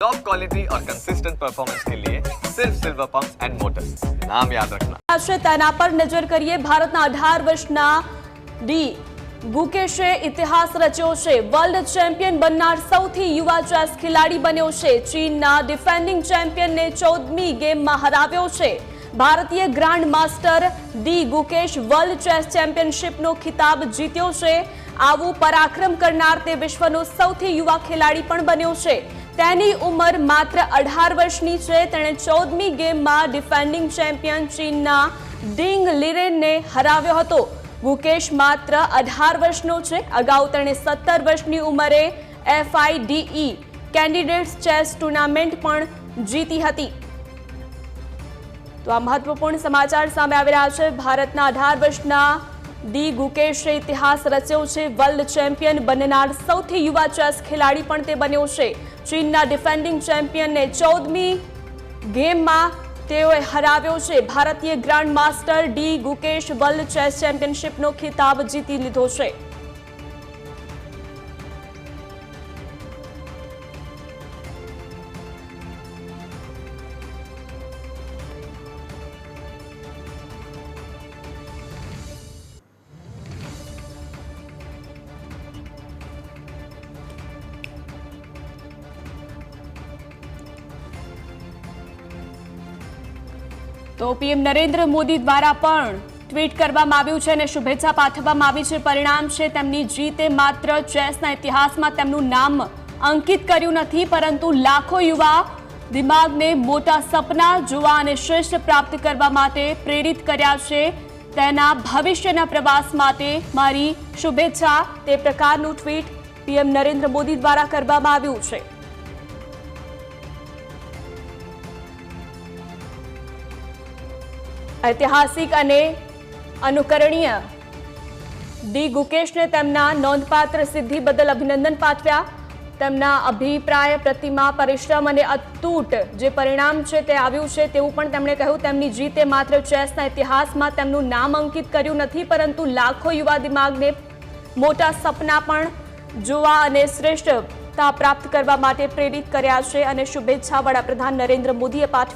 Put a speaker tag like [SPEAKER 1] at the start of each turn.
[SPEAKER 1] Top quality और consistent performance के लिए सिर्फ सिल्वर पंप्स एंड मोटर्स, नाम याद रखना।
[SPEAKER 2] तेना पर नजर करिए। भारतना 18 वर्षना डी ગુકેશે ઇતિહાસ રચ્યો છે। વર્લ્ડ ચેમ્પિયન બનનાર સૌથી યુવા ચેસ ખેલાડી બન્યો છે। ચીનના ડિફેન્ડિંગ ચેમ્પિયનને 14મી ગેમમાં હરાવ્યો છે। ભારતીય grandmaster D Gukesh world chess ચેમ્પિયનશિપનો ખિતાબ જીત્યો છે। આવું પરાક્રમ કરનાર તે વિશ્વનો સૌથી યુવા ખેલાડી પણ બન્યો છે। તેની ઉંમર માત્ર 18 વર્ષની છે। તેણે 14મી ગેમમાં ડિફેન્ડિંગ ચેમ્પિયન ચીનના ડિંગ લિરેનને હરાવ્યો હતો। ગુકેશ માત્ર 18 વર્ષનો છે। અગાઉ તેણે 17 વર્ષની ઉંમરે FIDE કેન્ડિડેટ્સ ચેસ ટુર્નામેન્ટ પણ જીતી હતી। તો આ મહત્વપૂર્ણ સમાચાર સામે આવી રહ્યા છે। ભારતના 18 વર્ષના ડી ગુકેશે ઇતિહાસ રચ્યો છે। વર્લ્ડ ચેમ્પિયન બનનાર સૌથી યુવા ચેસ ખેલાડી પણ તે બન્યો છે। ચીનના ડિફેન્ડિંગ ચેમ્પિયનને 14મી ગેમમાં તેઓએ હરાવ્યો છે। ભારતીય grandmaster D Gukesh world chess ચેમ્પિયનશિપનો ખિતાબ જીતી લીધો છે। તો પીએમ નરેન્દ્ર મોદી દ્વારા પણ ટ્વીટ કરવામાં આવ્યું છે અને શુભેચ્છા પાઠવવામાં આવી છે। પરિણામ છે તેમની જીતે માત્ર ચેસના ઇતિહાસમાં તેમનું નામ અંકિત કર્યું નથી, પરંતુ લાખો યુવા દિમાગને મોટા સપના જોવા અને શ્રેષ્ઠ પ્રાપ્ત કરવા માટે પ્રેરિત કર્યા છે। તેના ભવિષ્યના પ્રવાસ માટે મારી શુભેચ્છા, તે પ્રકારનું ટ્વીટ પીએમ નરેન્દ્ર મોદી દ્વારા કરવામાં આવ્યું છે। ऐतिहासिक અને અનુકરણીય ડી ગુકેશને તેમના નોંધપાત્ર સિદ્ધિ બદલ અભિનંદન પાઠવ્યા। તેમના અભિપ્રાય, પ્રતિમા, પરિશ્રમ અને અતૂટ જે પરિણામ છે તે આવ્યું છે તેવું પણ તેમણે કહ્યું। તેમની જીતે માત્ર ચેસના ઇતિહાસમાં તેમનું નામ અંકિત કર્યું નથી, પરંતુ લાખો યુવા દિમાગને મોટા સપના પણ જોવા અને શ્રેષ્ઠતા પ્રાપ્ત કરવા માટે પ્રેરિત કર્યા છે અને શુભેચ્છા વડાપ્રધાન નરેન્દ્ર મોદીએ પાઠવી।